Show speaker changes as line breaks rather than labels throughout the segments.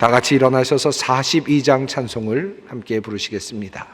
다 같이 일어나셔서 42장 찬송을 함께 부르시겠습니다.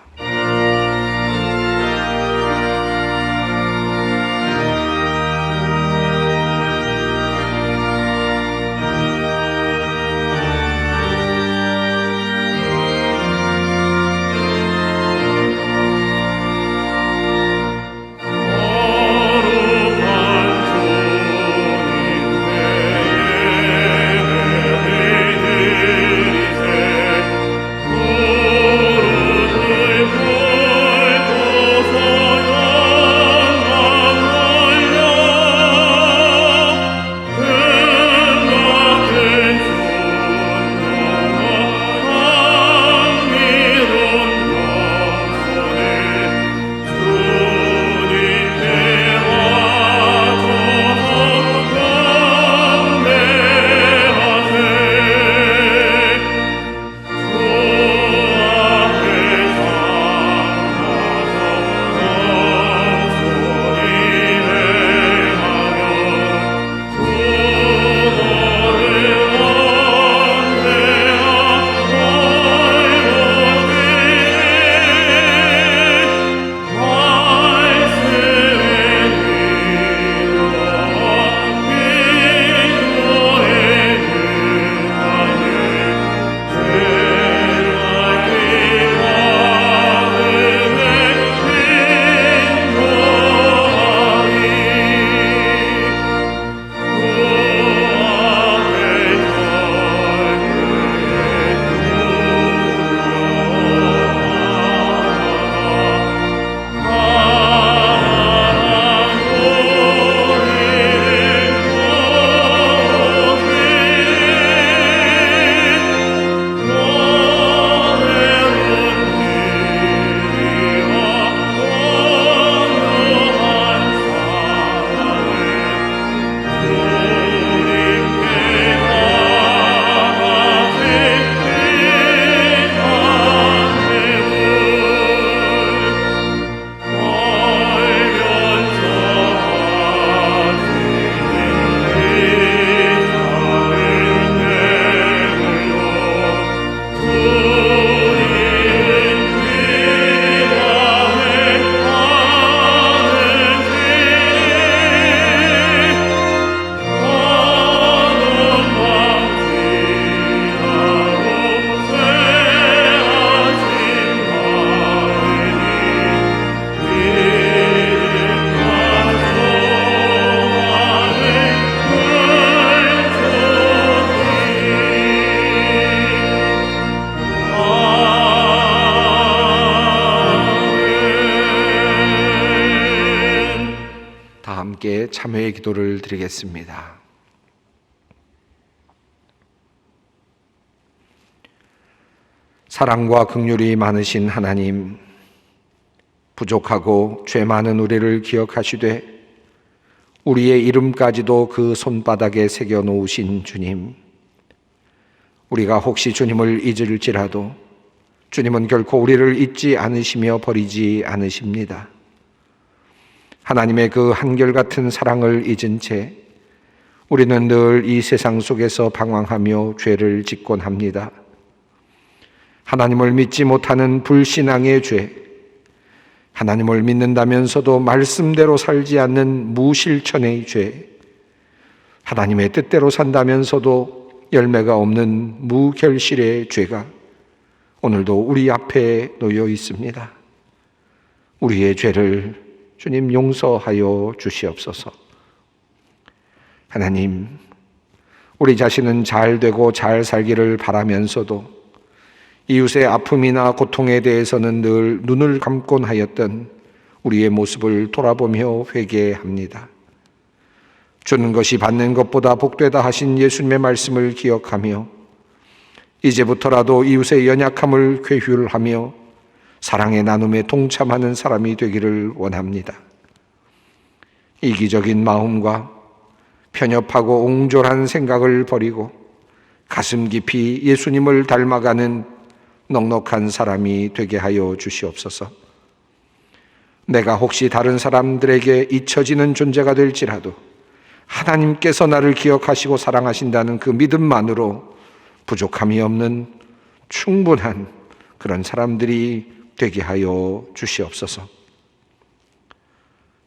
참회의 기도를 드리겠습니다. 사랑과 긍휼이 많으신 하나님, 부족하고 죄 많은 우리를 기억하시되 우리의 이름까지도 그 손바닥에 새겨 놓으신 주님, 우리가 혹시 주님을 잊을지라도 주님은 결코 우리를 잊지 않으시며 버리지 않으십니다. 하나님의 그 한결같은 사랑을 잊은 채 우리는 늘 이 세상 속에서 방황하며 죄를 짓곤 합니다. 하나님을 믿지 못하는 불신앙의 죄, 하나님을 믿는다면서도 말씀대로 살지 않는 무실천의 죄, 하나님의 뜻대로 산다면서도 열매가 없는 무결실의 죄가 오늘도 우리 앞에 놓여 있습니다. 우리의 죄를 주님 용서하여 주시옵소서. 하나님, 우리 자신은 잘 되고 잘 살기를 바라면서도 이웃의 아픔이나 고통에 대해서는 늘 눈을 감곤 하였던 우리의 모습을 돌아보며 회개합니다. 주는 것이 받는 것보다 복되다 하신 예수님의 말씀을 기억하며 이제부터라도 이웃의 연약함을 쾌휼하며 사랑의 나눔에 동참하는 사람이 되기를 원합니다. 이기적인 마음과 편협하고 옹졸한 생각을 버리고 가슴 깊이 예수님을 닮아가는 넉넉한 사람이 되게 하여 주시옵소서. 내가 혹시 다른 사람들에게 잊혀지는 존재가 될지라도 하나님께서 나를 기억하시고 사랑하신다는 그 믿음만으로 부족함이 없는 충분한 그런 사람들이 되게 하여 주시옵소서.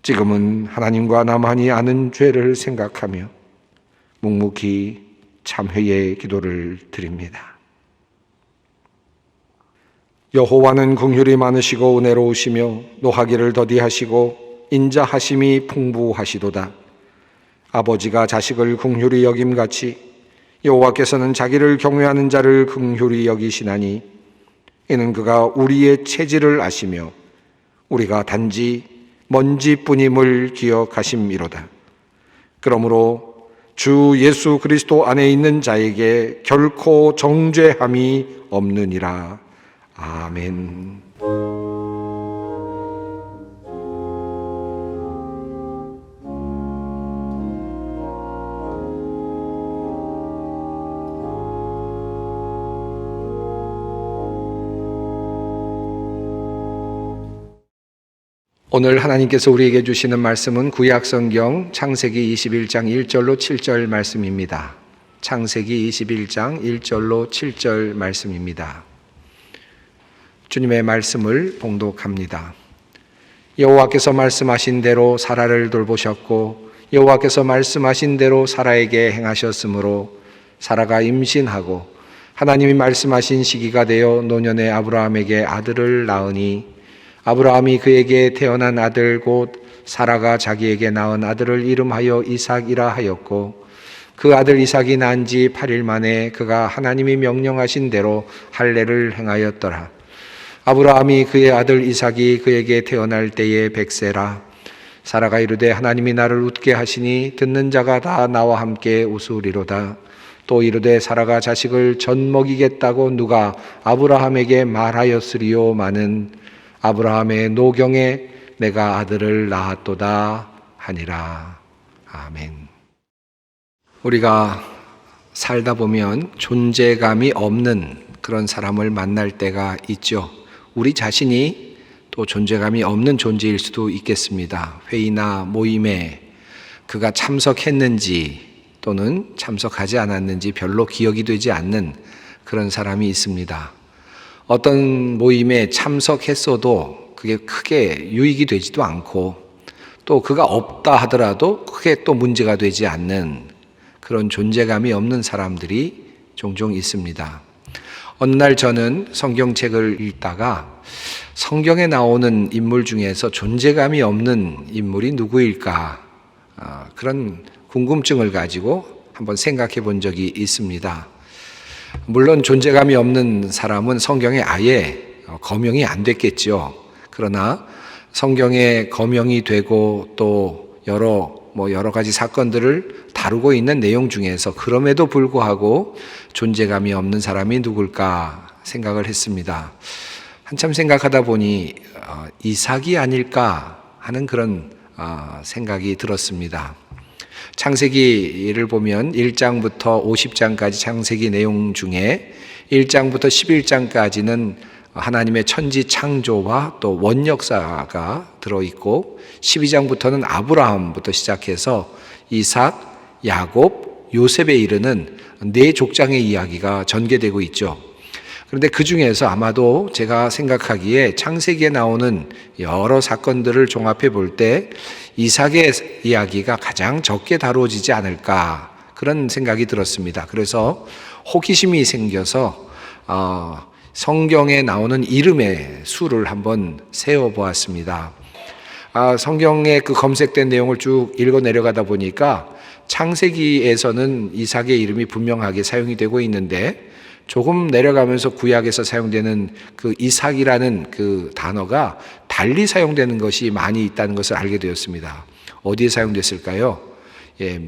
지금은 하나님과 나만이 아는 죄를 생각하며 묵묵히 참회의 기도를 드립니다. 여호와는 긍휼이 많으시고 은혜로우시며 노하기를 더디하시고 인자하심이 풍부하시도다. 아버지가 자식을 긍휼히 여김같이 여호와께서는 자기를 경외하는 자를 긍휼히 여기시나니 이는 그가 우리의 체질을 아시며 우리가 단지 먼지뿐임을 기억하심이로다. 그러므로 주 예수 그리스도 안에 있는 자에게 결코 정죄함이 없느니라. 아멘. 오늘 하나님께서 우리에게 주시는 말씀은 구약성경 창세기 21장 1절로 7절 말씀입니다. 창세기 21장 1절로 7절 말씀입니다. 주님의 말씀을 봉독합니다. 여호와께서 말씀하신 대로 사라를 돌보셨고 여호와께서 말씀하신 대로 사라에게 행하셨으므로 사라가 임신하고 하나님이 말씀하신 시기가 되어 노년의 아브라함에게 아들을 낳으니 아브라함이 그에게 태어난 아들 곧 사라가 자기에게 낳은 아들을 이름하여 이삭이라 하였고 그 아들 이삭이 난 지 8일 만에 그가 하나님이 명령하신 대로 할례를 행하였더라. 아브라함이 그의 아들 이삭이 그에게 태어날 때에 100세라. 사라가 이르되 하나님이 나를 웃게 하시니 듣는 자가 다 나와 함께 웃으리로다. 또 이르되 사라가 자식을 젖 먹이겠다고 누가 아브라함에게 말하였으리요마는 아브라함의 노경에 내가 아들을 낳았도다 하니라. 아멘. 우리가 살다 보면 존재감이 없는 그런 사람을 만날 때가 있죠. 우리 자신이 또 존재감이 없는 존재일 수도 있겠습니다. 회의나 모임에 그가 참석했는지 또는 참석하지 않았는지 별로 기억이 되지 않는 그런 사람이 있습니다. 어떤 모임에 참석했어도 그게 크게 유익이 되지도 않고 또 그가 없다 하더라도 크게 또 문제가 되지 않는 그런 존재감이 없는 사람들이 종종 있습니다. 어느 날 저는 성경책을 읽다가 성경에 나오는 인물 중에서 존재감이 없는 인물이 누구일까 그런 궁금증을 가지고 한번 생각해 본 적이 있습니다. 물론 존재감이 없는 사람은 성경에 아예 거명이 안 됐겠죠. 그러나 성경에 거명이 되고 또 여러 가지 사건들을 다루고 있는 내용 중에서 그럼에도 불구하고 존재감이 없는 사람이 누굴까 생각을 했습니다. 한참 생각하다 보니 이삭이 아닐까 하는 그런 생각이 들었습니다. 창세기를 보면 1장부터 50장까지 창세기 내용 중에 1장부터 11장까지는 하나님의 천지 창조와 또 원역사가 들어있고 12장부터는 아브라함부터 시작해서 이삭, 야곱, 요셉에 이르는 네 족장의 이야기가 전개되고 있죠. 그런데 그 중에서 아마도 제가 생각하기에 창세기에 나오는 여러 사건들을 종합해 볼 때 이삭의 이야기가 가장 적게 다루어지지 않을까 그런 생각이 들었습니다. 그래서 호기심이 생겨서 성경에 나오는 이름의 수를 한번 세어보았습니다. 성경에 그 검색된 내용을 쭉 읽어 내려가다 보니까 창세기에서는 이삭의 이름이 분명하게 사용이 되고 있는데 조금 내려가면서 구약에서 사용되는 그 이삭이라는 그 단어가 달리 사용되는 것이 많이 있다는 것을 알게 되었습니다. 어디에 사용됐을까요?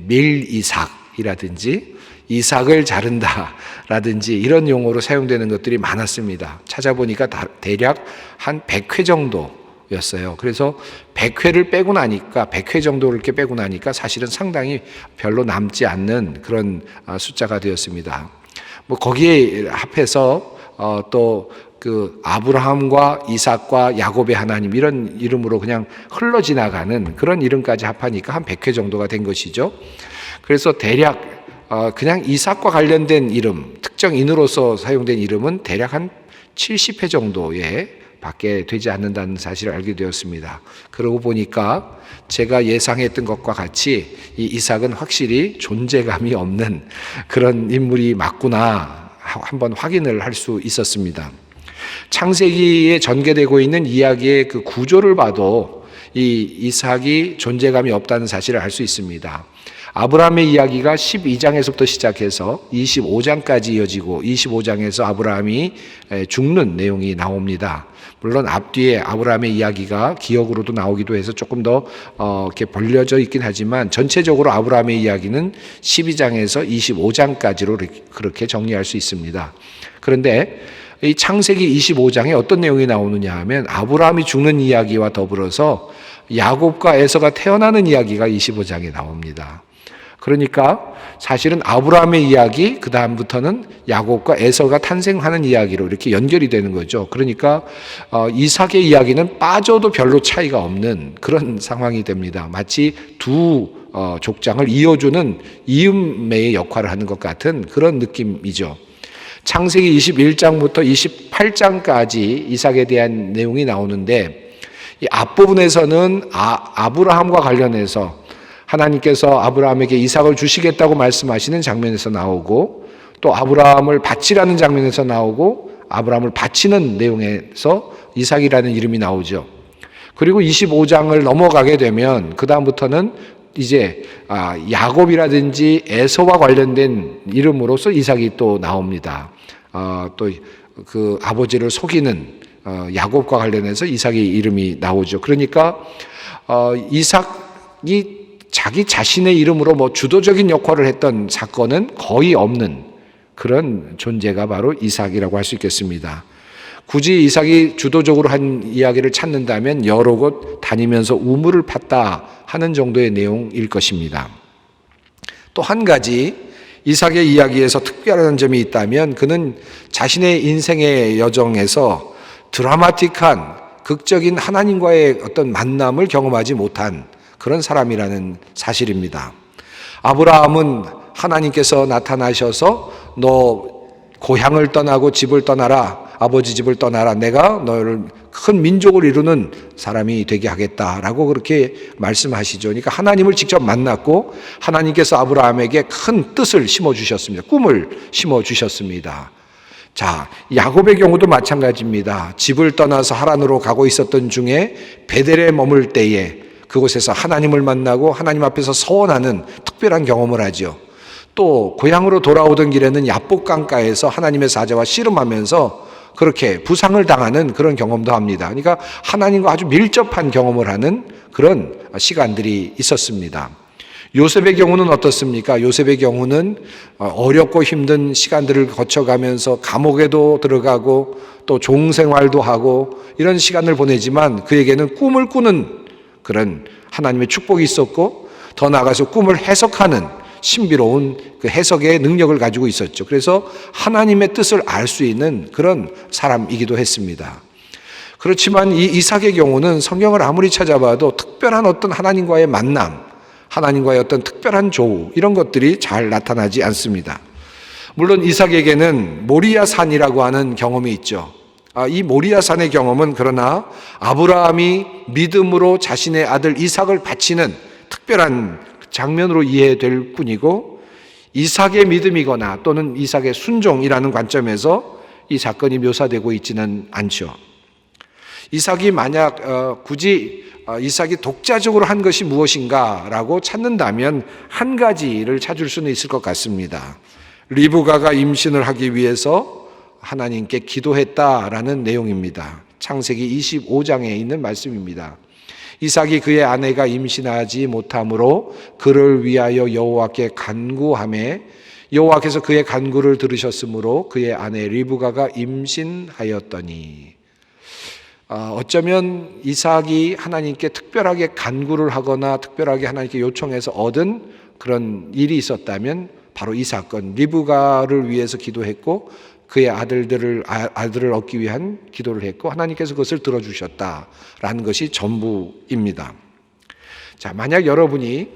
밀이삭이라든지 이삭을 자른다라든지 이런 용어로 사용되는 것들이 많았습니다. 찾아보니까 대략 한 100회 정도였어요. 그래서 100회를 빼고 나니까 100회 정도를 이렇게 빼고 나니까 사실은 상당히 별로 남지 않는 그런 숫자가 되었습니다. 거기에 합해서 또 그 아브라함과 이삭과 야곱의 하나님 이런 이름으로 그냥 흘러 지나가는 그런 이름까지 합하니까 한 100회 정도가 된 것이죠. 그래서 대략 그냥 이삭과 관련된 이름, 특정 인으로서 사용된 이름은 대략 한 70회 정도에 밖에 되지 않는다는 사실을 알게 되었습니다. 그러고 보니까 제가 예상했던 것과 같이 이 이삭은 확실히 존재감이 없는 그런 인물이 맞구나 한번 확인을 할 수 있었습니다. 창세기에 전개되고 있는 이야기의 그 구조를 봐도 이 이삭이 존재감이 없다는 사실을 알 수 있습니다. 아브라함의 이야기가 12장에서부터 시작해서 25장까지 이어지고 25장에서 아브라함이 죽는 내용이 나옵니다. 물론 앞뒤에 아브라함의 이야기가 기억으로도 나오기도 해서 조금 더 이렇게 벌려져 있긴 하지만 전체적으로 아브라함의 이야기는 12장에서 25장까지로 그렇게 정리할 수 있습니다. 그런데 이 창세기 25장에 어떤 내용이 나오느냐 하면 아브라함이 죽는 이야기와 더불어서 야곱과 에서가 태어나는 이야기가 25장에 나옵니다. 그러니까 사실은 아브라함의 이야기, 그 다음부터는 야곱과 에서가 탄생하는 이야기로 이렇게 연결이 되는 거죠. 그러니까 이삭의 이야기는 빠져도 별로 차이가 없는 그런 상황이 됩니다. 마치 두 족장을 이어주는 이음매의 역할을 하는 것 같은 그런 느낌이죠. 창세기 21장부터 28장까지 이삭에 대한 내용이 나오는데 이 앞부분에서는 아브라함과 관련해서 하나님께서 아브라함에게 이삭을 주시겠다고 말씀하시는 장면에서 나오고 또 아브라함을 바치라는 장면에서 나오고 아브라함을 바치는 내용에서 이삭이라는 이름이 나오죠. 그리고 25장을 넘어가게 되면 그 다음부터는 이제 야곱이라든지 에서와 관련된 이름으로서 이삭이 또 나옵니다. 또 그 아버지를 속이는 야곱과 관련해서 이삭의 이름이 나오죠. 그러니까 이삭이 자기 자신의 이름으로 뭐 주도적인 역할을 했던 사건은 거의 없는 그런 존재가 바로 이삭이라고 할 수 있겠습니다. 굳이 이삭이 주도적으로 한 이야기를 찾는다면 여러 곳 다니면서 우물을 팠다 하는 정도의 내용일 것입니다. 또 한 가지 이삭의 이야기에서 특별한 점이 있다면 그는 자신의 인생의 여정에서 드라마틱한 극적인 하나님과의 어떤 만남을 경험하지 못한 그런 사람이라는 사실입니다. 아브라함은 하나님께서 나타나셔서 너 고향을 떠나고 집을 떠나라, 아버지 집을 떠나라, 내가 너를 큰 민족을 이루는 사람이 되게 하겠다라고 그렇게 말씀하시죠. 그러니까 하나님을 직접 만났고 하나님께서 아브라함에게 큰 뜻을 심어주셨습니다. 꿈을 심어주셨습니다. 자, 야곱의 경우도 마찬가지입니다. 집을 떠나서 하란으로 가고 있었던 중에 베델에 머물 때에 그곳에서 하나님을 만나고 하나님 앞에서 서원하는 특별한 경험을 하죠. 또 고향으로 돌아오던 길에는 야복 강가에서 하나님의 사자와 씨름하면서 그렇게 부상을 당하는 그런 경험도 합니다. 그러니까 하나님과 아주 밀접한 경험을 하는 그런 시간들이 있었습니다. 요셉의 경우는 어떻습니까? 요셉의 경우는 어렵고 힘든 시간들을 거쳐가면서 감옥에도 들어가고 또 종생활도 하고 이런 시간을 보내지만 그에게는 꿈을 꾸는 그런 하나님의 축복이 있었고 더 나아가서 꿈을 해석하는 신비로운 그 해석의 능력을 가지고 있었죠. 그래서 하나님의 뜻을 알 수 있는 그런 사람이기도 했습니다. 그렇지만 이 이삭의 경우는 성경을 아무리 찾아봐도 특별한 어떤 하나님과의 만남, 하나님과의 어떤 특별한 조우 이런 것들이 잘 나타나지 않습니다. 물론 이삭에게는 모리아 산이라고 하는 경험이 있죠. 이 모리아 산의 경험은 그러나 아브라함이 믿음으로 자신의 아들 이삭을 바치는 특별한 장면으로 이해될 뿐이고 이삭의 믿음이거나 또는 이삭의 순종이라는 관점에서 이 사건이 묘사되고 있지는 않죠. 이삭이 만약 굳이 이삭이 독자적으로 한 것이 무엇인가라고 찾는다면 한 가지를 찾을 수는 있을 것 같습니다. 리브가가 임신을 하기 위해서 하나님께 기도했다라는 내용입니다. 창세기 25장에 있는 말씀입니다. 이삭이 그의 아내가 임신하지 못함으로 그를 위하여 여호와께 간구하매 여호와께서 그의 간구를 들으셨으므로 그의 아내 리브가가 임신하였더니 어쩌면 이삭이 하나님께 특별하게 간구를 하거나 특별하게 하나님께 요청해서 얻은 그런 일이 있었다면 바로 이 사건 리브가를 위해서 기도했고 그의 아들을 얻기 위한 기도를 했고 하나님께서 그것을 들어주셨다라는 것이 전부입니다. 자, 만약 여러분이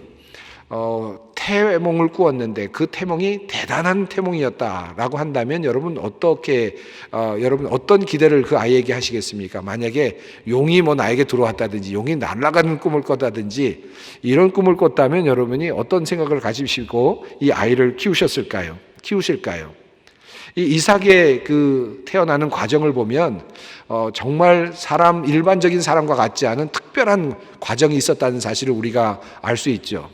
태몽을 꾸었는데 그 태몽이 대단한 태몽이었다라고 한다면 여러분 어떤 기대를 그 아이에게 하시겠습니까? 만약에 용이 나에게 들어왔다든지 용이 날아가는 꿈을 꿨다든지 이런 꿈을 꿨다면 여러분이 어떤 생각을 가지시고 이 아이를 키우실까요? 이 이삭의 그 태어나는 과정을 보면 정말 일반적인 사람과 같지 않은 특별한 과정이 있었다는 사실을 우리가 알 수 있죠.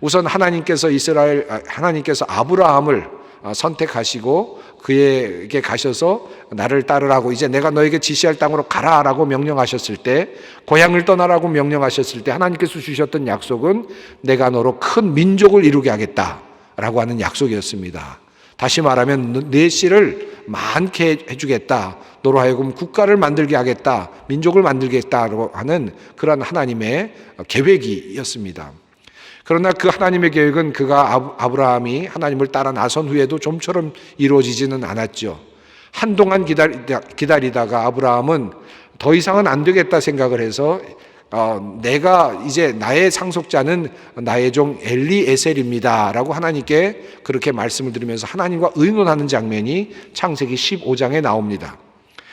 우선 하나님께서 아브라함을 선택하시고 그에게 가셔서 나를 따르라고 이제 내가 너에게 지시할 땅으로 가라라고 명령하셨을 때, 고향을 떠나라고 명령하셨을 때 하나님께서 주셨던 약속은 내가 너로 큰 민족을 이루게 하겠다라고 하는 약속이었습니다. 다시 말하면 내 씨를 많게 해주겠다, 너로 하여금 국가를 만들게 하겠다, 민족을 만들겠다라고 하는 그런 하나님의 계획이었습니다. 그러나 그 하나님의 계획은 아브라함이 하나님을 따라 나선 후에도 좀처럼 이루어지지는 않았죠. 한동안 기다리다가 아브라함은 더 이상은 안 되겠다 생각을 해서 내가 이제 나의 상속자는 나의 종 엘리에셀입니다 라고 하나님께 그렇게 말씀을 드리면서 하나님과 의논하는 장면이 창세기 15장에 나옵니다.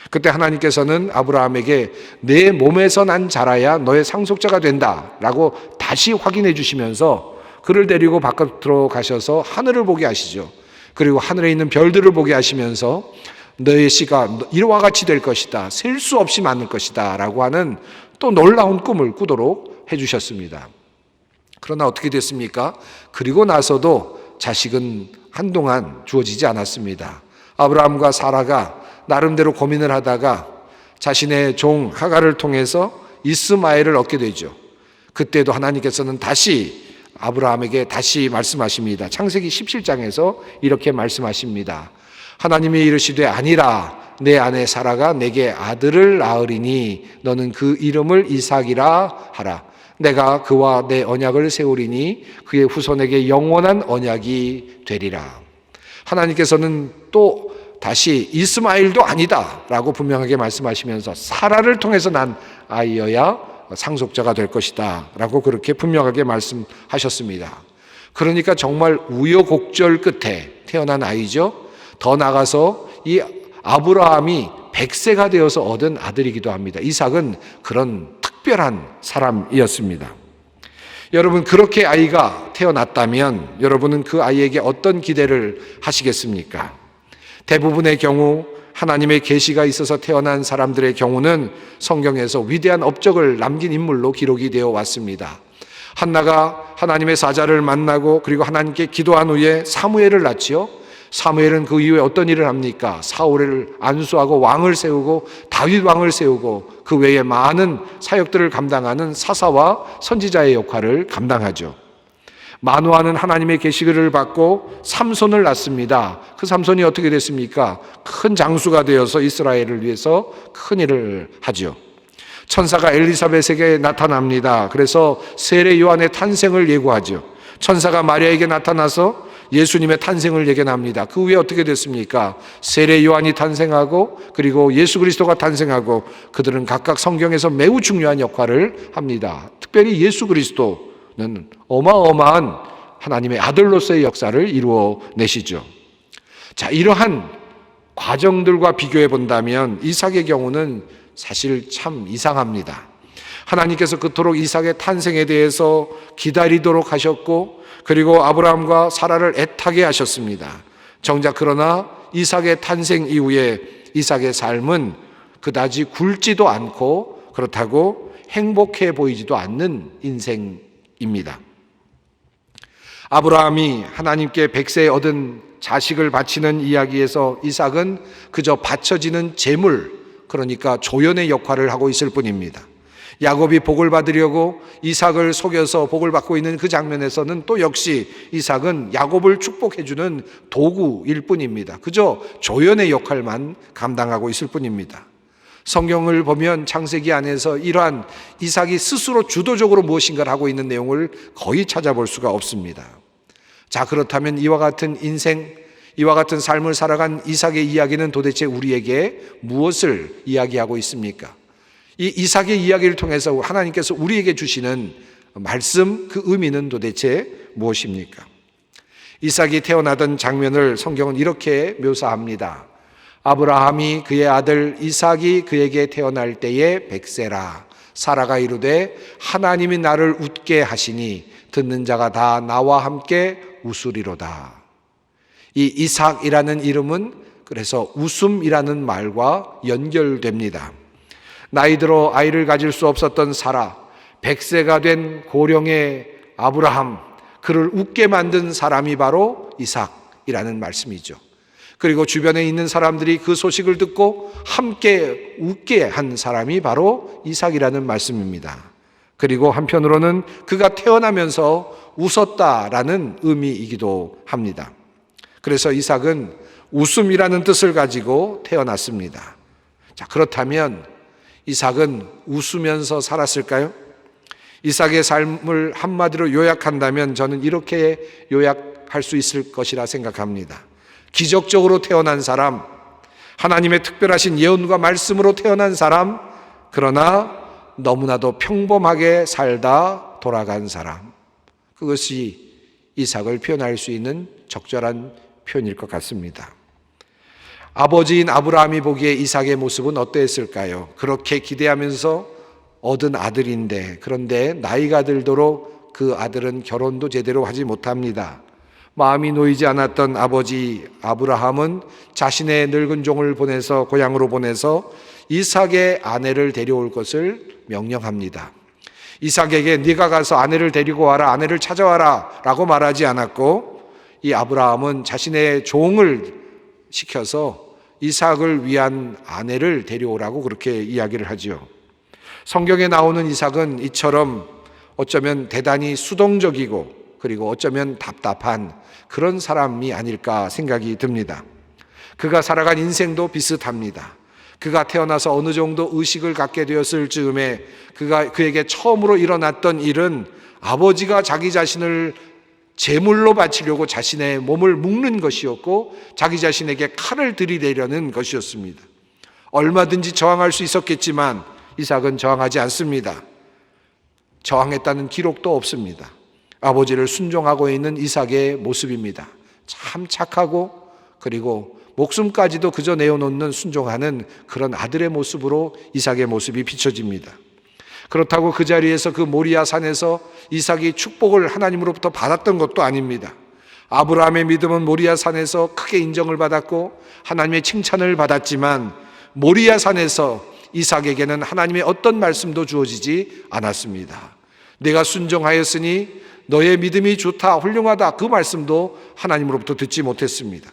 그때 하나님께서는 아브라함에게 내 몸에서 난 자라야 너의 상속자가 된다 라고 다시 확인해 주시면서 그를 데리고 바깥으로 가셔서 하늘을 보게 하시죠. 그리고 하늘에 있는 별들을 보게 하시면서 너의 씨가 이와 같이 될 것이다, 셀 수 없이 많을 것이다 라고 하는 또 놀라운 꿈을 꾸도록 해주셨습니다. 그러나 어떻게 됐습니까? 그리고 나서도 자식은 한동안 주어지지 않았습니다. 아브라함과 사라가 나름대로 고민을 하다가 자신의 종 하갈을 통해서 이스마엘을 얻게 되죠. 그때도 하나님께서는 다시 아브라함에게 다시 말씀하십니다. 창세기 17장에서 이렇게 말씀하십니다. 하나님이 이르시되 아니라 내 아내 사라가 내게 아들을 낳으리니 너는 그 이름을 이삭이라 하라. 내가 그와 내 언약을 세우리니 그의 후손에게 영원한 언약이 되리라. 하나님께서는 또 다시 이스마엘도 아니다 라고 분명하게 말씀하시면서 사라를 통해서 난 아이여야 상속자가 될 것이다 라고 그렇게 분명하게 말씀하셨습니다. 그러니까 정말 우여곡절 끝에 태어난 아이죠. 더 나아가서 이 아브라함이 100세가 되어서 얻은 아들이기도 합니다. 이삭은 그런 특별한 사람이었습니다. 여러분, 그렇게 아이가 태어났다면 여러분은 그 아이에게 어떤 기대를 하시겠습니까? 대부분의 경우 하나님의 계시가 있어서 태어난 사람들의 경우는 성경에서 위대한 업적을 남긴 인물로 기록이 되어 왔습니다. 한나가 하나님의 사자를 만나고 그리고 하나님께 기도한 후에 사무엘을 낳지요. 사무엘은 그 이후에 어떤 일을 합니까? 사울을 안수하고 왕을 세우고 다윗 왕을 세우고 그 외에 많은 사역들을 감당하는 사사와 선지자의 역할을 감당하죠. 마노아는 하나님의 계시를 받고 삼손을 낳습니다. 그 삼손이 어떻게 됐습니까? 큰 장수가 되어서 이스라엘을 위해서 큰 일을 하죠. 천사가 엘리사벳에게 나타납니다. 그래서 세례 요한의 탄생을 예고하죠. 천사가 마리아에게 나타나서 예수님의 탄생을 예견합니다. 그 후에 어떻게 됐습니까? 세례 요한이 탄생하고 그리고 예수 그리스도가 탄생하고 그들은 각각 성경에서 매우 중요한 역할을 합니다. 특별히 예수 그리스도는 어마어마한 하나님의 아들로서의 역사를 이루어내시죠. 자, 이러한 과정들과 비교해 본다면 이삭의 경우는 사실 참 이상합니다. 하나님께서 그토록 이삭의 탄생에 대해서 기다리도록 하셨고 그리고 아브라함과 사라를 애타게 하셨습니다. 정작 그러나 이삭의 탄생 이후에 이삭의 삶은 그다지 굵지도 않고 그렇다고 행복해 보이지도 않는 인생입니다. 아브라함이 하나님께 100세에 얻은 자식을 바치는 이야기에서 이삭은 그저 바쳐지는 제물, 그러니까 조연의 역할을 하고 있을 뿐입니다. 야곱이 복을 받으려고 이삭을 속여서 복을 받고 있는 그 장면에서는 또 역시 이삭은 야곱을 축복해주는 도구일 뿐입니다. 그저 조연의 역할만 감당하고 있을 뿐입니다. 성경을 보면 창세기 안에서 이러한 이삭이 스스로 주도적으로 무엇인가를 하고 있는 내용을 거의 찾아볼 수가 없습니다. 자, 그렇다면 이와 같은 인생, 이와 같은 삶을 살아간 이삭의 이야기는 도대체 우리에게 무엇을 이야기하고 있습니까? 이 이삭의 이야기를 통해서 하나님께서 우리에게 주시는 말씀, 그 의미는 도대체 무엇입니까? 이삭이 태어나던 장면을 성경은 이렇게 묘사합니다. 아브라함이 그의 아들 이삭이 그에게 태어날 때에 100세라. 사라가 이르되 하나님이 나를 웃게 하시니 듣는 자가 다 나와 함께 웃으리로다. 이 이삭이라는 이름은 그래서 웃음이라는 말과 연결됩니다. 나이 들어 아이를 가질 수 없었던 사라, 100세가 된 고령의 아브라함, 그를 웃게 만든 사람이 바로 이삭이라는 말씀이죠. 그리고 주변에 있는 사람들이 그 소식을 듣고 함께 웃게 한 사람이 바로 이삭이라는 말씀입니다. 그리고 한편으로는 그가 태어나면서 웃었다라는 의미이기도 합니다. 그래서 이삭은 웃음이라는 뜻을 가지고 태어났습니다. 자, 그렇다면 이삭은 웃으면서 살았을까요? 이삭의 삶을 한마디로 요약한다면 저는 이렇게 요약할 수 있을 것이라 생각합니다. 기적적으로 태어난 사람, 하나님의 특별하신 예언과 말씀으로 태어난 사람, 그러나 너무나도 평범하게 살다 돌아간 사람. 그것이 이삭을 표현할 수 있는 적절한 표현일 것 같습니다. 아버지인 아브라함이 보기에 이삭의 모습은 어떠했을까요? 그렇게 기대하면서 얻은 아들인데, 그런데 나이가 들도록 그 아들은 결혼도 제대로 하지 못합니다. 마음이 놓이지 않았던 아버지 아브라함은 자신의 늙은 종을 보내서 고향으로 보내서 이삭의 아내를 데려올 것을 명령합니다. 이삭에게 네가 가서 아내를 데리고 와라, 아내를 찾아와라 라고 말하지 않았고, 이 아브라함은 자신의 종을 시켜서 이삭을 위한 아내를 데려오라고 그렇게 이야기를 하죠. 성경에 나오는 이삭은 이처럼 어쩌면 대단히 수동적이고 그리고 어쩌면 답답한 그런 사람이 아닐까 생각이 듭니다. 그가 살아간 인생도 비슷합니다. 그가 태어나서 어느 정도 의식을 갖게 되었을 즈음에 그에게 처음으로 일어났던 일은 아버지가 자기 자신을 제물로 바치려고 자신의 몸을 묶는 것이었고 자기 자신에게 칼을 들이대려는 것이었습니다. 얼마든지 저항할 수 있었겠지만 이삭은 저항하지 않습니다. 저항했다는 기록도 없습니다. 아버지를 순종하고 있는 이삭의 모습입니다. 참 착하고 그리고 목숨까지도 그저 내어놓는 순종하는 그런 아들의 모습으로 이삭의 모습이 비춰집니다. 그렇다고 그 자리에서 그 모리아 산에서 이삭이 축복을 하나님으로부터 받았던 것도 아닙니다. 아브라함의 믿음은 모리아 산에서 크게 인정을 받았고 하나님의 칭찬을 받았지만 모리아 산에서 이삭에게는 하나님의 어떤 말씀도 주어지지 않았습니다. 내가 순종하였으니 너의 믿음이 좋다, 훌륭하다, 그 말씀도 하나님으로부터 듣지 못했습니다.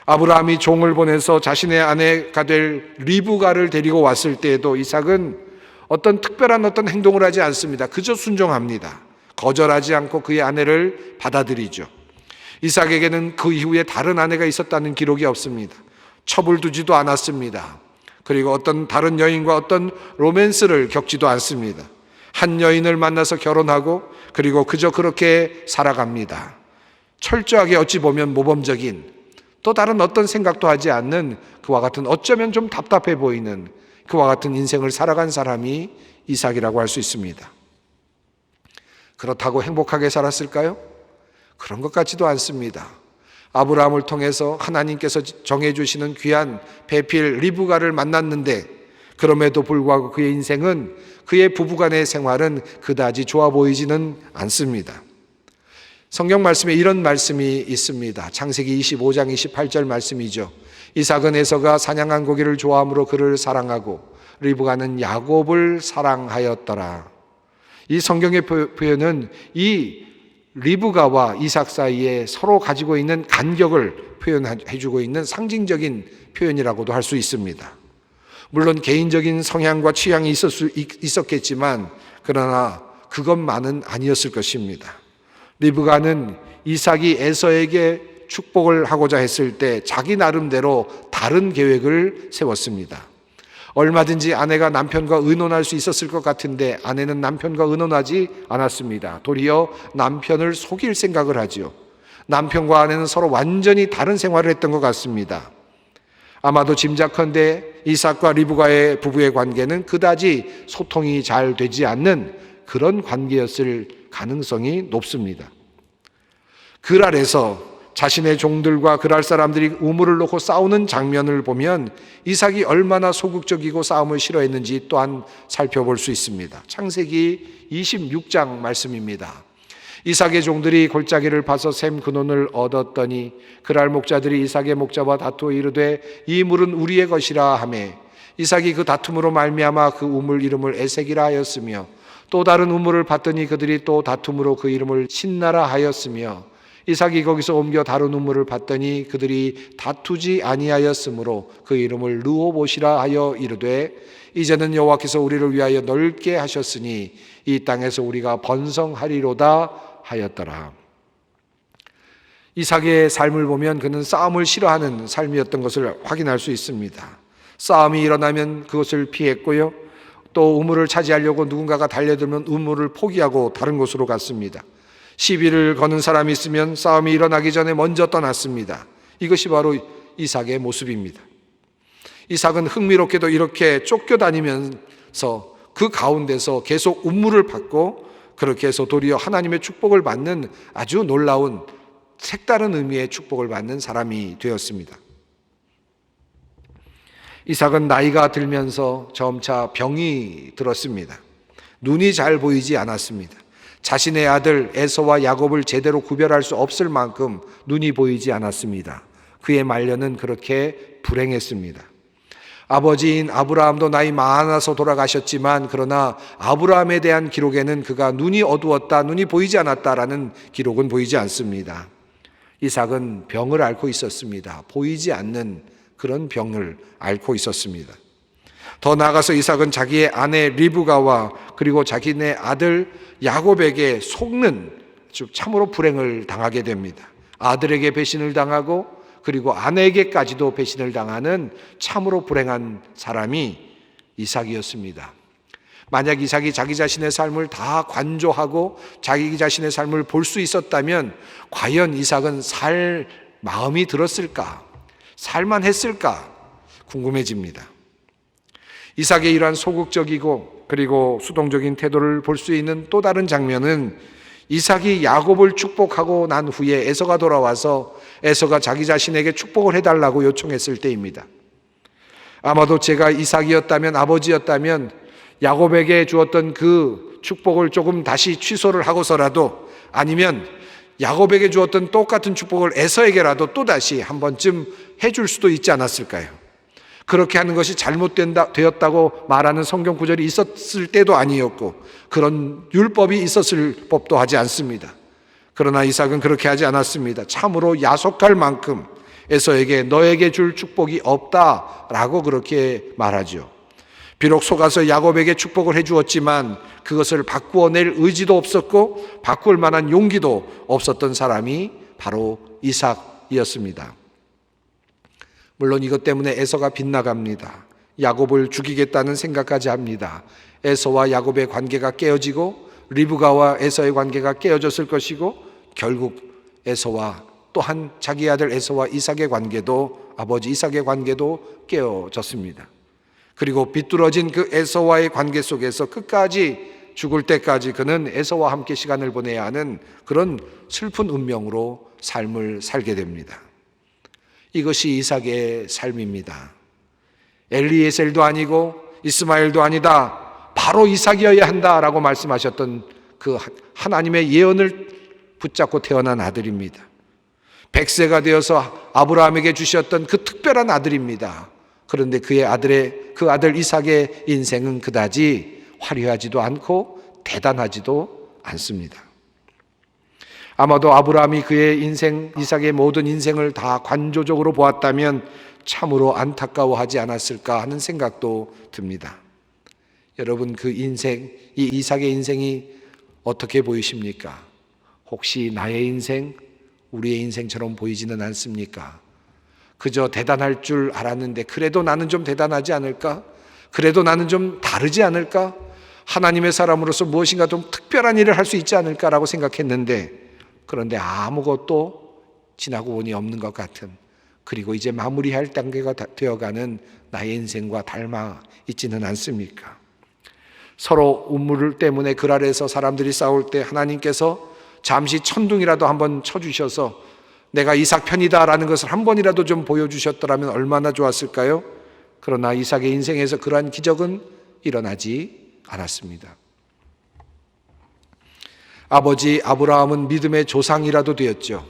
아브라함이 종을 보내서 자신의 아내가 될 리브가를 데리고 왔을 때에도 이삭은 어떤 특별한 어떤 행동을 하지 않습니다. 그저 순종합니다. 거절하지 않고 그의 아내를 받아들이죠. 이삭에게는 그 이후에 다른 아내가 있었다는 기록이 없습니다. 첩을 두지도 않았습니다. 그리고 어떤 다른 여인과 어떤 로맨스를 겪지도 않습니다. 한 여인을 만나서 결혼하고 그리고 그저 그렇게 살아갑니다. 철저하게 어찌 보면 모범적인 또 다른 어떤 생각도 하지 않는 그와 같은 어쩌면 좀 답답해 보이는 그와 같은 인생을 살아간 사람이 이삭이라고 할 수 있습니다. 그렇다고 행복하게 살았을까요? 그런 것 같지도 않습니다. 아브라함을 통해서 하나님께서 정해주시는 귀한 배필 리브가를 만났는데 그럼에도 불구하고 그의 인생은 그의 부부간의 생활은 그다지 좋아 보이지는 않습니다. 성경 말씀에 이런 말씀이 있습니다. 창세기 25장 28절 말씀이죠. 이삭은 에서가 사냥한 고기를 좋아함으로 그를 사랑하고 리브가는 야곱을 사랑하였더라. 이 성경의 표현은 이 리브가와 이삭 사이에 서로 가지고 있는 간격을 표현해주고 있는 상징적인 표현이라고도 할 수 있습니다. 물론 개인적인 성향과 취향이 있었겠지만 그러나 그것만은 아니었을 것입니다. 리브가는 이삭이 에서에게 축복을 하고자 했을 때 자기 나름대로 다른 계획을 세웠습니다. 얼마든지 아내가 남편과 의논할 수 있었을 것 같은데 아내는 남편과 의논하지 않았습니다. 도리어 남편을 속일 생각을 하지요. 남편과 아내는 서로 완전히 다른 생활을 했던 것 같습니다. 아마도 짐작컨대 이삭과 리브가의 부부의 관계는 그다지 소통이 잘 되지 않는 그런 관계였을 가능성이 높습니다. 그랄에서 자신의 종들과 그랄 사람들이 우물을 놓고 싸우는 장면을 보면 이삭이 얼마나 소극적이고 싸움을 싫어했는지 또한 살펴볼 수 있습니다. 창세기 26장 말씀입니다. 이삭의 종들이 골짜기를 파서 샘 근원을 얻었더니 그랄 목자들이 이삭의 목자와 다투어 이르되 이 물은 우리의 것이라 하매 이삭이 그 다툼으로 말미암아 그 우물 이름을 에색이라 하였으며 또 다른 우물을 봤더니 그들이 또 다툼으로 그 이름을 신나라 하였으며 이삭이 거기서 옮겨 다른 우물을 봤더니 그들이 다투지 아니하였으므로 그 이름을 르호봇이라 하여 이르되 이제는 여호와께서 우리를 위하여 넓게 하셨으니 이 땅에서 우리가 번성하리로다 하였더라. 이삭의 삶을 보면 그는 싸움을 싫어하는 삶이었던 것을 확인할 수 있습니다. 싸움이 일어나면 그것을 피했고요, 또 우물을 차지하려고 누군가가 달려들면 우물을 포기하고 다른 곳으로 갔습니다. 시비를 거는 사람이 있으면 싸움이 일어나기 전에 먼저 떠났습니다. 이것이 바로 이삭의 모습입니다. 이삭은 흥미롭게도 이렇게 쫓겨다니면서 그 가운데서 계속 운물을 받고 그렇게 해서 도리어 하나님의 축복을 받는 아주 놀라운 색다른 의미의 축복을 받는 사람이 되었습니다. 이삭은 나이가 들면서 점차 병이 들었습니다. 눈이 잘 보이지 않았습니다. 자신의 아들 에서와 야곱을 제대로 구별할 수 없을 만큼 눈이 보이지 않았습니다. 그의 말년은 그렇게 불행했습니다. 아버지인 아브라함도 나이 많아서 돌아가셨지만 그러나 아브라함에 대한 기록에는 그가 눈이 어두웠다, 눈이 보이지 않았다라는 기록은 보이지 않습니다. 이삭은 병을 앓고 있었습니다. 보이지 않는 그런 병을 앓고 있었습니다. 더 나아가서 이삭은 자기의 아내 리브가와 그리고 자기네 아들 야곱에게 속는 참으로 불행을 당하게 됩니다. 아들에게 배신을 당하고 그리고 아내에게까지도 배신을 당하는 참으로 불행한 사람이 이삭이었습니다. 만약 이삭이 자기 자신의 삶을 다 관조하고 자기 자신의 삶을 볼 수 있었다면 과연 이삭은 살 마음이 들었을까? 살만했을까? 궁금해집니다. 이삭의 이러한 소극적이고 그리고 수동적인 태도를 볼 수 있는 또 다른 장면은 이삭이 야곱을 축복하고 난 후에 에서가 돌아와서 에서가 자기 자신에게 축복을 해달라고 요청했을 때입니다. 아마도 제가 이삭이었다면, 아버지였다면 야곱에게 주었던 그 축복을 조금 다시 취소를 하고서라도, 아니면 야곱에게 주었던 똑같은 축복을 에서에게라도 또다시 한 번쯤 해줄 수도 있지 않았을까요? 그렇게 하는 것이 잘못되었다고 말하는 성경 구절이 있었을 때도 아니었고 그런 율법이 있었을 법도 하지 않습니다. 그러나 이삭은 그렇게 하지 않았습니다. 참으로 야속할 만큼 에서에게 너에게 줄 축복이 없다라고 그렇게 말하죠. 비록 속아서 야곱에게 축복을 해주었지만 그것을 바꾸어낼 의지도 없었고 바꿀 만한 용기도 없었던 사람이 바로 이삭이었습니다. 물론 이것 때문에 에서가 빗나갑니다. 야곱을 죽이겠다는 생각까지 합니다. 에서와 야곱의 관계가 깨어지고 리브가와 에서의 관계가 깨어졌을 것이고 결국 에서와 또한 자기 아들 에서와 이삭의 관계도, 아버지 이삭의 관계도 깨어졌습니다. 그리고 비뚤어진 그 에서와의 관계 속에서 끝까지 죽을 때까지 그는 에서와 함께 시간을 보내야 하는 그런 슬픈 운명으로 삶을 살게 됩니다. 이것이 이삭의 삶입니다. 엘리에셀도 아니고 이스마엘도 아니다, 바로 이삭이어야 한다라고 말씀하셨던 그 하나님의 예언을 붙잡고 태어난 아들입니다. 100세가 되어서 아브라함에게 주셨던 그 특별한 아들입니다. 그런데 그 아들 이삭의 인생은 그다지 화려하지도 않고 대단하지도 않습니다. 아마도 아브라함이 그의 인생, 이삭의 모든 인생을 다 관조적으로 보았다면 참으로 안타까워하지 않았을까 하는 생각도 듭니다. 여러분, 그 인생, 이 이삭의 인생이 어떻게 보이십니까? 혹시 나의 인생, 우리의 인생처럼 보이지는 않습니까? 그저 대단할 줄 알았는데 그래도 나는 좀 대단하지 않을까? 그래도 나는 좀 다르지 않을까? 하나님의 사람으로서 무엇인가 좀 특별한 일을 할 수 있지 않을까라고 생각했는데 그런데 아무것도 지나고 보니 없는 것 같은, 그리고 이제 마무리할 단계가 되어가는 나의 인생과 닮아 있지는 않습니까? 서로 운물 때문에 그 아래에서 사람들이 싸울 때 하나님께서 잠시 천둥이라도 한번 쳐주셔서 내가 이삭 편이다라는 것을 한 번이라도 좀 보여주셨더라면 얼마나 좋았을까요? 그러나 이삭의 인생에서 그러한 기적은 일어나지 않았습니다. 아버지 아브라함은 믿음의 조상이라도 되었죠.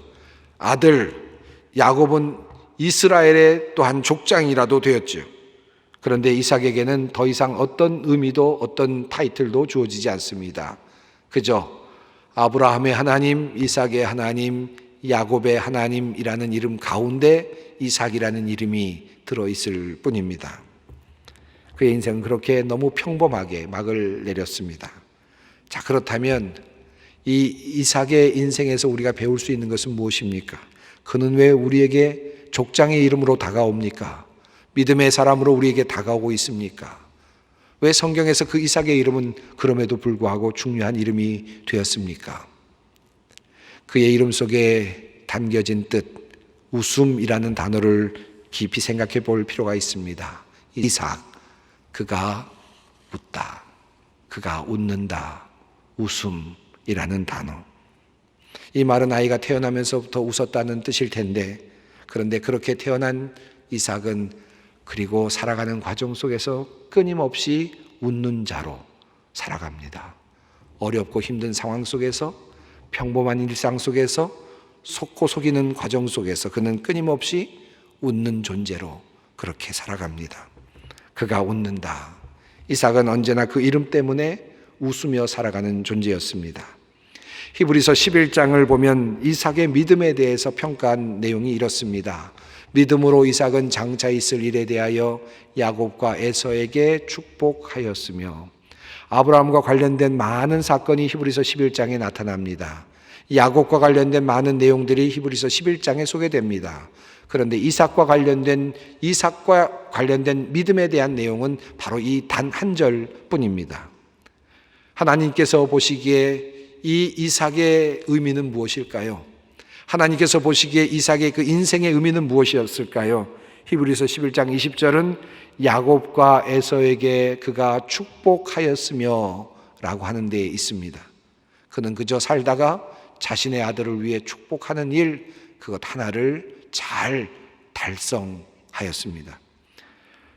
아들 야곱은 이스라엘의 또한 족장이라도 되었죠. 그런데 이삭에게는 더 이상 어떤 의미도 어떤 타이틀도 주어지지 않습니다. 그저 아브라함의 하나님, 이삭의 하나님, 야곱의 하나님이라는 이름 가운데 이삭이라는 이름이 들어있을 뿐입니다. 그의 인생은 그렇게 너무 평범하게 막을 내렸습니다. 자, 그렇다면 이 이삭의 인생에서 우리가 배울 수 있는 것은 무엇입니까? 그는 왜 우리에게 족장의 이름으로 다가옵니까? 믿음의 사람으로 우리에게 다가오고 있습니까? 왜 성경에서 그 이삭의 이름은 그럼에도 불구하고 중요한 이름이 되었습니까? 그의 이름 속에 담겨진 뜻, 웃음이라는 단어를 깊이 생각해 볼 필요가 있습니다. 이삭, 그가 웃다, 그가 웃는다, 웃음이라는 단어. 이 말은 아이가 태어나면서부터 웃었다는 뜻일 텐데, 그런데 그렇게 태어난 이삭은 그리고 살아가는 과정 속에서 끊임없이 웃는 자로 살아갑니다. 어렵고 힘든 상황 속에서, 평범한 일상 속에서, 속고 속이는 과정 속에서 그는 끊임없이 웃는 존재로 그렇게 살아갑니다. 그가 웃는다. 이삭은 언제나 그 이름 때문에 웃으며 살아가는 존재였습니다. 히브리서 11장을 보면 이삭의 믿음에 대해서 평가한 내용이 이렇습니다. 믿음으로 이삭은 장차 있을 일에 대하여 야곱과 에서에게 축복하였으며, 아브라함과 관련된 많은 사건이 히브리서 11장에 나타납니다. 야곱과 관련된 많은 내용들이 히브리서 11장에 소개됩니다. 그런데 이삭과 관련된 믿음에 대한 내용은 바로 이 단 한 절뿐입니다. 하나님께서 보시기에 이 이삭의 의미는 무엇일까요? 하나님께서 보시기에 이삭의 그 인생의 의미는 무엇이었을까요? 히브리서 11장 20절은 야곱과 에서에게 그가 축복하였으며 라고 하는 데에 있습니다. 그는 그저 살다가 자신의 아들을 위해 축복하는 일, 그것 하나를 잘 달성하였습니다.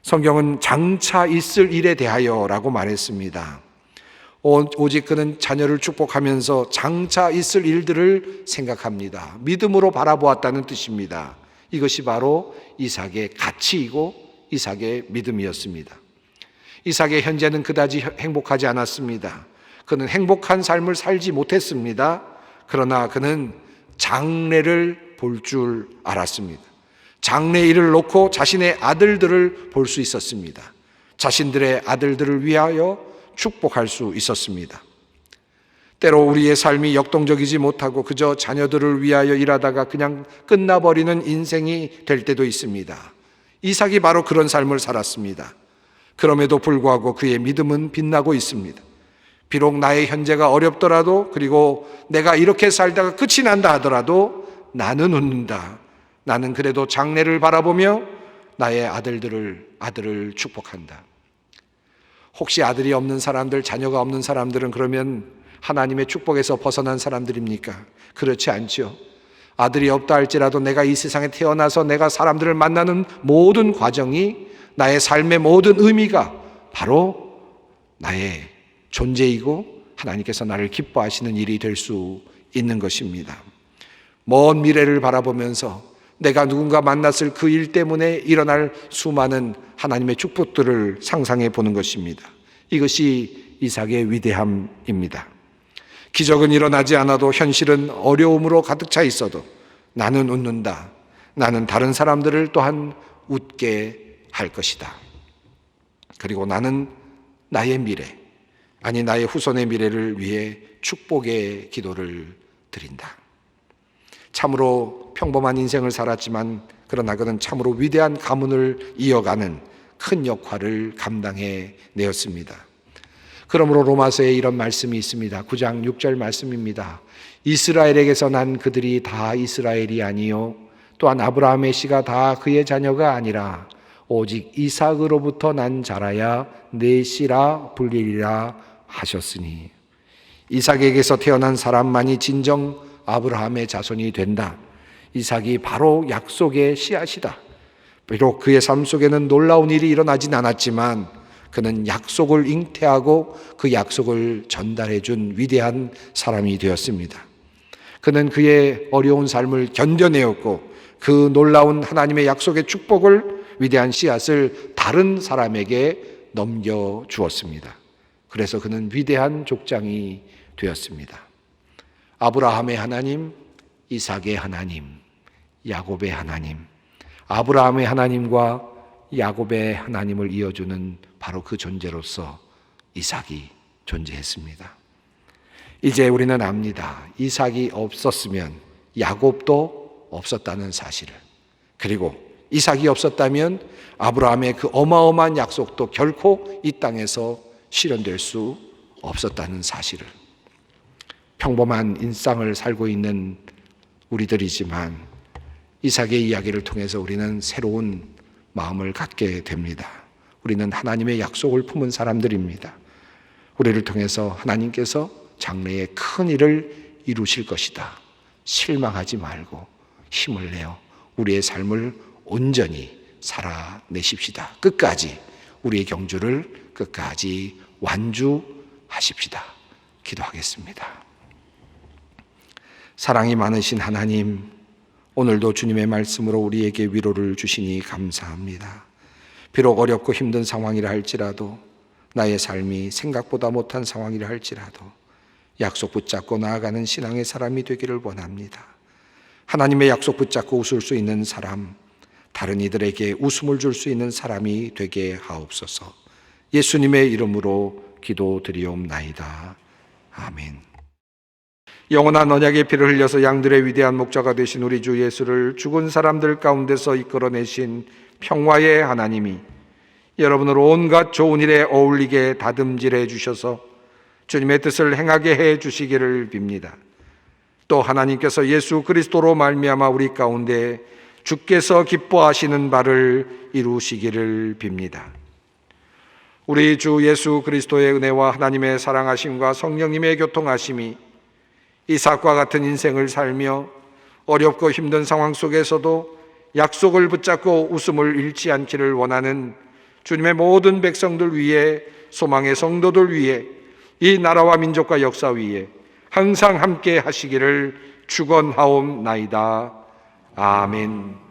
성경은 장차 있을 일에 대하여 라고 말했습니다. 오직 그는 자녀를 축복하면서 장차 있을 일들을 생각합니다. 믿음으로 바라보았다는 뜻입니다. 이것이 바로 이삭의 가치이고 이삭의 믿음이었습니다. 이삭의 현재는 그다지 행복하지 않았습니다. 그는 행복한 삶을 살지 못했습니다. 그러나 그는 장래를 볼 줄 알았습니다. 장래 일을 놓고 자신의 아들들을 볼 수 있었습니다. 자신들의 아들들을 위하여 축복할 수 있었습니다. 때로 우리의 삶이 역동적이지 못하고 그저 자녀들을 위하여 일하다가 그냥 끝나버리는 인생이 될 때도 있습니다. 이삭이 바로 그런 삶을 살았습니다. 그럼에도 불구하고 그의 믿음은 빛나고 있습니다. 비록 나의 현재가 어렵더라도, 그리고 내가 이렇게 살다가 끝이 난다 하더라도 나는 웃는다. 나는 그래도 장래를 바라보며 나의 아들을 축복한다. 혹시 아들이 없는 사람들, 자녀가 없는 사람들은 그러면 하나님의 축복에서 벗어난 사람들입니까? 그렇지 않죠. 아들이 없다 할지라도 내가 이 세상에 태어나서 내가 사람들을 만나는 모든 과정이, 나의 삶의 모든 의미가 바로 나의 존재이고 하나님께서 나를 기뻐하시는 일이 될 수 있는 것입니다. 먼 미래를 바라보면서 내가 누군가 만났을 그 일 때문에 일어날 수많은 하나님의 축복들을 상상해 보는 것입니다. 이것이 이삭의 위대함입니다. 기적은 일어나지 않아도, 현실은 어려움으로 가득 차 있어도 나는 웃는다. 나는 다른 사람들을 또한 웃게 할 것이다. 그리고 나는 나의 미래, 아니 나의 후손의 미래를 위해 축복의 기도를 드린다. 참으로 평범한 인생을 살았지만 그러나 그는 참으로 위대한 가문을 이어가는 큰 역할을 감당해 내었습니다. 그러므로 로마서에 이런 말씀이 있습니다. 9장 6절 말씀입니다. 이스라엘에게서 난 그들이 다 이스라엘이 아니요 또한 아브라함의 씨가 다 그의 자녀가 아니라 오직 이삭으로부터 난 자라야 내 씨라 불리리라 하셨으니. 이삭에게서 태어난 사람만이 진정 아브라함의 자손이 된다. 이삭이 바로 약속의 씨앗이다. 비록 그의 삶 속에는 놀라운 일이 일어나진 않았지만 그는 약속을 잉태하고 그 약속을 전달해 준 위대한 사람이 되었습니다. 그는 그의 어려운 삶을 견뎌내었고 그 놀라운 하나님의 약속의 축복을, 위대한 씨앗을 다른 사람에게 넘겨주었습니다. 그래서 그는 위대한 족장이 되었습니다. 아브라함의 하나님, 이삭의 하나님, 야곱의 하나님, 아브라함의 하나님과 야곱의 하나님을 이어주는 바로 그 존재로서 이삭이 존재했습니다. 이제 우리는 압니다. 이삭이 없었으면 야곱도 없었다는 사실을, 그리고 이삭이 없었다면 아브라함의 그 어마어마한 약속도 결코 이 땅에서 실현될 수 없었다는 사실을. 평범한 일상을 살고 있는 우리들이지만 이삭의 이야기를 통해서 우리는 새로운 마음을 갖게 됩니다. 우리는 하나님의 약속을 품은 사람들입니다. 우리를 통해서 하나님께서 장래에 큰 일을 이루실 것이다. 실망하지 말고 힘을 내어 우리의 삶을 온전히 살아내십시다. 끝까지 우리의 경주를 끝까지 완주하십시다. 기도하겠습니다. 사랑이 많으신 하나님, 오늘도 주님의 말씀으로 우리에게 위로를 주시니 감사합니다. 비록 어렵고 힘든 상황이라 할지라도, 나의 삶이 생각보다 못한 상황이라 할지라도 약속 붙잡고 나아가는 신앙의 사람이 되기를 원합니다. 하나님의 약속 붙잡고 웃을 수 있는 사람, 다른 이들에게 웃음을 줄 수 있는 사람이 되게 하옵소서. 예수님의 이름으로 기도드리옵나이다. 아멘. 영원한 언약의 피를 흘려서 양들의 위대한 목자가 되신 우리 주 예수를 죽은 사람들 가운데서 이끌어내신 평화의 하나님이 여러분을 온갖 좋은 일에 어울리게 다듬질해 주셔서 주님의 뜻을 행하게 해 주시기를 빕니다. 또 하나님께서 예수 그리스도로 말미암아 우리 가운데 주께서 기뻐하시는 바를 이루시기를 빕니다. 우리 주 예수 그리스도의 은혜와 하나님의 사랑하심과 성령님의 교통하심이 이삭과 같은 인생을 살며 어렵고 힘든 상황 속에서도 약속을 붙잡고 웃음을 잃지 않기를 원하는 주님의 모든 백성들 위해, 소망의 성도들 위해, 이 나라와 민족과 역사 위에 항상 함께 하시기를 축원하옵나이다. 아멘.